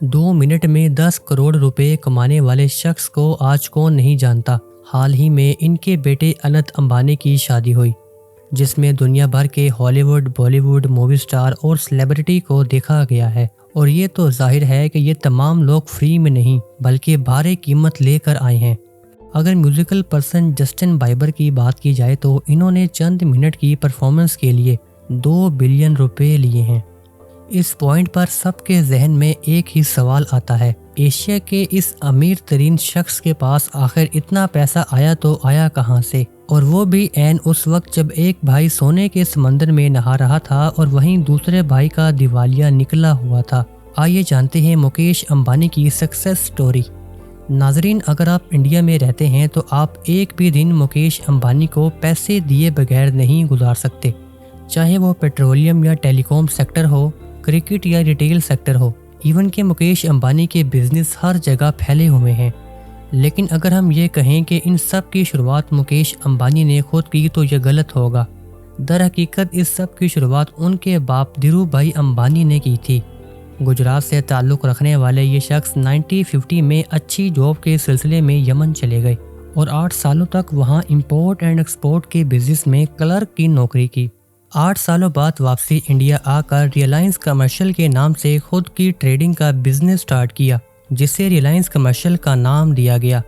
2 minute میں 10 کروڑ روپے کمانے والے شخص کو آج کون نہیں جانتا۔ حال ہی میں ان کے بیٹے انت امبانی کی شادی ہوئی، جس میں دنیا بھر کے Hollywood, Bollywood movie star اور سیلیبریٹی کو دیکھا گیا ہے، اور یہ تو ظاہر ہے کہ یہ تمام لوگ فری میں نہیں بلکہ بھاری قیمت لے کر آئے ہیں۔ اگر میوزیکل پرسن جسٹن بائبر کی بات کی جائے تو انہوں نے چند منٹ کی پرفارمنس کے لیے 2 بلین روپے لیے ہیں۔ اس پوائنٹ پر سب کے ذہن میں ایک ہی سوال آتا ہے، ایشیا کے اس امیر ترین شخص کے پاس آخر اتنا پیسہ آیا تو آیا کہاں سے، اور وہ بھی عین اس وقت جب ایک بھائی سونے کے سمندر میں نہا رہا تھا اور وہیں دوسرے بھائی کا دیوالیہ نکلا ہوا تھا۔ آئیے جانتے ہیں مکیش امبانی کی سکسیس سٹوری۔ ناظرین، اگر آپ انڈیا میں رہتے ہیں تو آپ ایک بھی دن مکیش امبانی کو پیسے دیے بغیر نہیں گزار سکتے، چاہے وہ پیٹرولیم یا ٹیلی کام سیکٹر ہو، کرکٹ یا ریٹیل سیکٹر ہو، ایون کہ مکیش امبانی کے بزنس ہر جگہ پھیلے ہوئے ہیں۔ لیکن اگر ہم یہ کہیں کہ ان سب کی شروعات مکیش امبانی نے خود کی تو یہ غلط ہوگا۔ در حقیقت اس سب کی شروعات ان کے باپ دھیرو بھائی امبانی نے کی تھی۔ گجرات سے تعلق رکھنے والے یہ شخص 1950 میں اچھی جاب کے سلسلے میں یمن چلے گئے اور 8 سالوں تک وہاں امپورٹ اینڈ ایکسپورٹ کے بزنس میں کلرک کی نوکری کی۔ 8 سالوں بعد واپسی انڈیا آ کر ریلائنس کمرشل کے نام سے خود کی ٹریڈنگ کا بزنس سٹارٹ کیا، جسے ریلائنس کمرشل کا نام دیا گیا۔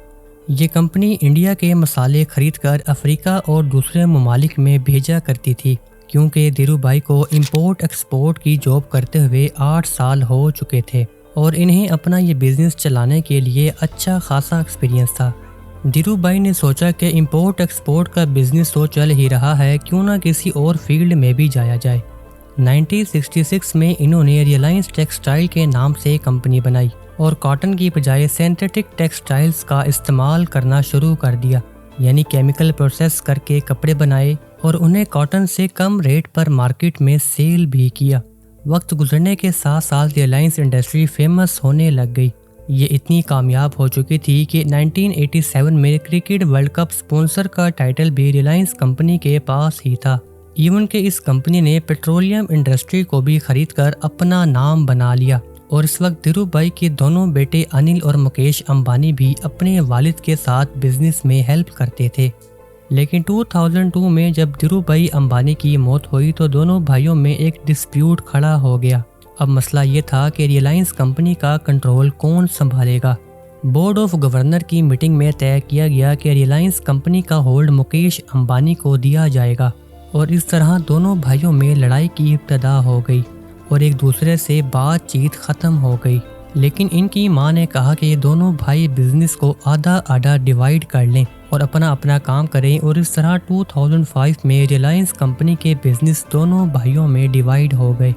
یہ کمپنی انڈیا کے مسالے خرید کر افریقہ اور دوسرے ممالک میں بھیجا کرتی تھی، کیونکہ دھیرو بھائی کو امپورٹ ایکسپورٹ کی جاب کرتے ہوئے 8 سال ہو چکے تھے اور انہیں اپنا یہ بزنس چلانے کے لیے اچھا خاصا ایکسپیرینس تھا۔ دھیرو بھائی نے سوچا کہ امپورٹ ایکسپورٹ کا بزنس تو چل ہی رہا ہے، کیوں نہ کسی اور فیلڈ میں بھی جایا جائے۔ 1966 میں انہوں نے ریلائنس ٹیکسٹائل کے نام سے کمپنی بنائی اور کاٹن کی بجائے سینتھیٹک ٹیکسٹائلز کا استعمال کرنا شروع کر دیا، یعنی کیمیکل پروسیس کر کے کپڑے بنائے اور انہیں کاٹن سے کم ریٹ پر مارکیٹ میں سیل بھی کیا۔ وقت گزرنے کے ساتھ ساتھ ریلائنس انڈسٹری فیمس ہونے لگ گئی۔ یہ اتنی کامیاب ہو چکی تھی کہ 1987 میں کرکٹ ورلڈ کپ سپانسر کا ٹائٹل بھی ریلائنس کمپنی کے پاس ہی تھا۔ ایون کہ اس کمپنی نے پیٹرولیم انڈسٹری کو بھی خرید کر اپنا نام بنا لیا، اور اس وقت دھیرو بھائی کے دونوں بیٹے انل اور مکیش امبانی بھی اپنے والد کے ساتھ بزنس میں ہیلپ کرتے تھے۔ لیکن 2002 میں جب دھیرو بھائی امبانی کی موت ہوئی تو دونوں بھائیوں میں ایک ڈسپیوٹ کھڑا ہو گیا۔ اب مسئلہ یہ تھا کہ ریلائنس کمپنی کا کنٹرول کون سنبھالے گا۔ بورڈ آف گورنر کی میٹنگ میں طے کیا گیا کہ ریلائنس کمپنی کا ہولڈ مکیش امبانی کو دیا جائے گا، اور اس طرح دونوں بھائیوں میں لڑائی کی ابتدا ہو گئی اور ایک دوسرے سے بات چیت ختم ہو گئی۔ لیکن ان کی ماں نے کہا کہ یہ دونوں بھائی بزنس کو آدھا آدھا ڈیوائیڈ کر لیں اور اپنا اپنا کام کریں، اور اس طرح 2005 میں ریلائنس کمپنی کے بزنس دونوں بھائیوں میں ڈیوائیڈ ہو گئے۔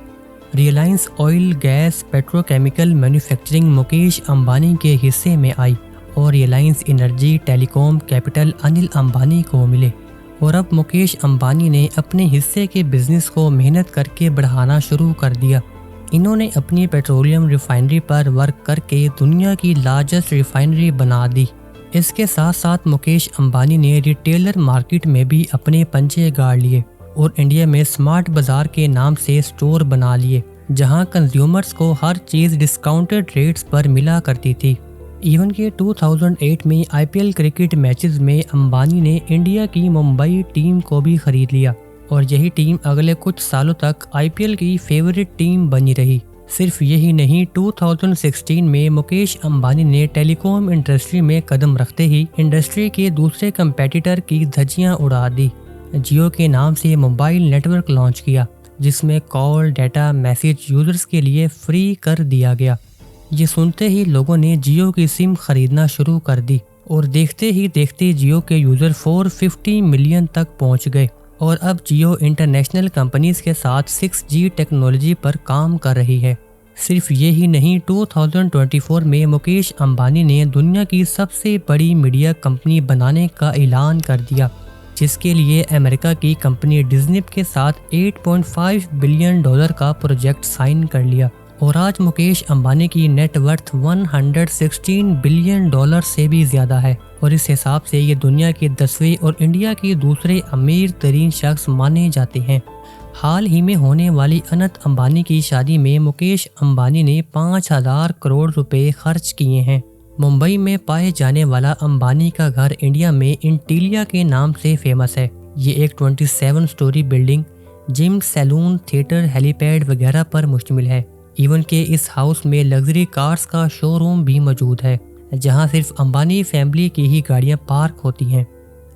Reliance oil, gas, petrochemical manufacturing Mukesh Ambani کے حصے میں آئی اور Reliance energy, telecom capital Anil Ambani کو ملے، اور اب مکیش امبانی نے اپنے حصے کے بزنس کو محنت کر کے بڑھانا شروع کر دیا۔ انہوں نے اپنی پیٹرولیم ریفائنری پر ورک کر کے دنیا کی لارجسٹ ریفائنری بنا دی۔ اس کے ساتھ ساتھ مکیش امبانی نے ریٹیلر مارکیٹ میں بھی اپنے پنجے گاڑ لیے اور انڈیا میں اسمارٹ بازار کے نام سے سٹور بنا لیے، جہاں کنزیومرز کو ہر چیز ڈسکاؤنٹڈ ریٹس پر ملا کرتی تھی۔ ایون کہ 2008 میں IPL کرکٹ میچز میں امبانی نے انڈیا کی ممبئی ٹیم کو بھی خرید لیا، اور یہی ٹیم اگلے کچھ سالوں تک IPL کی فیورٹ ٹیم بنی رہی۔ صرف یہی نہیں، 2016 میں مکیش امبانی نے ٹیلی کام انڈسٹری میں قدم رکھتے ہی انڈسٹری کے دوسرے کمپیٹیٹر کی دھجیاں اڑا دی۔ جیو کے نام سے موبائل نیٹ ورک لانچ کیا، جس میں کال، ڈیٹا، میسیج یوزرز کے لیے فری کر دیا گیا۔ یہ سنتے ہی لوگوں نے جیو کی سم خریدنا شروع کر دی، اور دیکھتے ہی دیکھتے جیو کے یوزر 450 ملین تک پہنچ گئے، اور اب جیو انٹرنیشنل کمپنیز کے ساتھ 6G ٹیکنالوجی پر کام کر رہی ہے۔ صرف یہی نہیں، 2024 میں مکیش امبانی نے دنیا کی سب سے بڑی میڈیا کمپنی بنانے کا اعلان کر دیا، جس کے لیے امریکہ کی کمپنی ڈزنی کے ساتھ $8.5 بلین کا پروجیکٹ سائن کر لیا، اور آج مکیش امبانی کی نیٹ ورتھ $116 بلین سے بھی زیادہ ہے، اور اس حساب سے یہ دنیا کے 10ویں اور انڈیا کے دوسرے امیر ترین شخص مانے جاتے ہیں۔ حال ہی میں ہونے والی انت امبانی کی شادی میں مکیش امبانی نے 5,000 کروڑ روپے خرچ کیے ہیں۔ ممبئی میں پائے جانے والا امبانی کا گھر انڈیا میں انٹیلیا کے نام سے فیمس ہے۔ یہ ایک 27 سٹوری بلڈنگ جم، سیلون، تھیٹر، ہیلی پیڈ وغیرہ پر مشتمل ہے۔ ایون کہ اس ہاؤس میں لگژری کارز کا شو روم بھی موجود ہے، جہاں صرف امبانی فیملی کی ہی گاڑیاں پارک ہوتی ہیں۔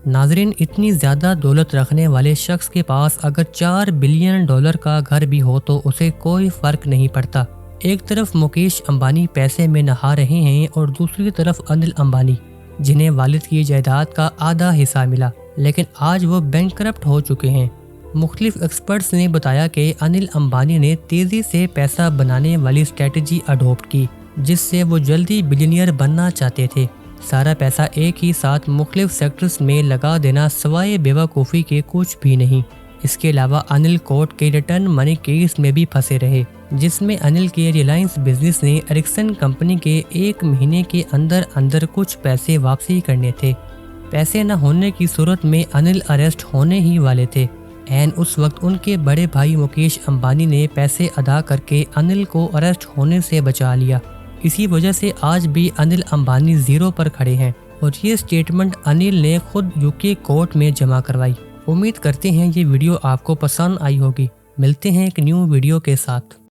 ناظرین، اتنی زیادہ دولت رکھنے والے شخص کے پاس اگر $4 بلین کا گھر بھی ہو تو اسے کوئی فرق نہیں پڑتا۔ ایک طرف مکیش امبانی پیسے میں نہا رہے ہیں اور دوسری طرف انل امبانی، جنہیں والد کی جائیداد کا آدھا حصہ ملا، لیکن آج وہ بینکرپٹ ہو چکے ہیں۔ مختلف ایکسپرٹس نے بتایا کہ انل امبانی نے تیزی سے پیسہ بنانے والی اسٹریٹجی اڈاپٹ کی، جس سے وہ جلدی بلینئر بننا چاہتے تھے۔ سارا پیسہ ایک ہی ساتھ مختلف سیکٹرز میں لگا دینا سوائے بیوقوفی کے کچھ بھی نہیں۔ اس کے علاوہ انل کورٹ کے ریٹرن منی کیس میں بھی پھنسے رہے، جس میں انل کے ریلائنس بزنس نے ایرکسن کمپنی کے 1 مہینے کے اندر کچھ پیسے واپسی کرنے تھے۔ پیسے نہ ہونے کی صورت میں انل اریسٹ ہونے ہی والے تھے۔ اس وقت ان کے بڑے بھائی مکیش امبانی نے پیسے ادا کر کے انل کو اریسٹ ہونے سے بچا لیا۔ اسی وجہ سے آج بھی انل امبانی زیرو پر کھڑے ہیں، اور یہ سٹیٹمنٹ انل نے خود UK کورٹ میں جمع کروائی۔ امید کرتے ہیں یہ ویڈیو آپ کو پسند آئی ہوگی۔ ملتے ہیں ایک نیو ویڈیو کے ساتھ۔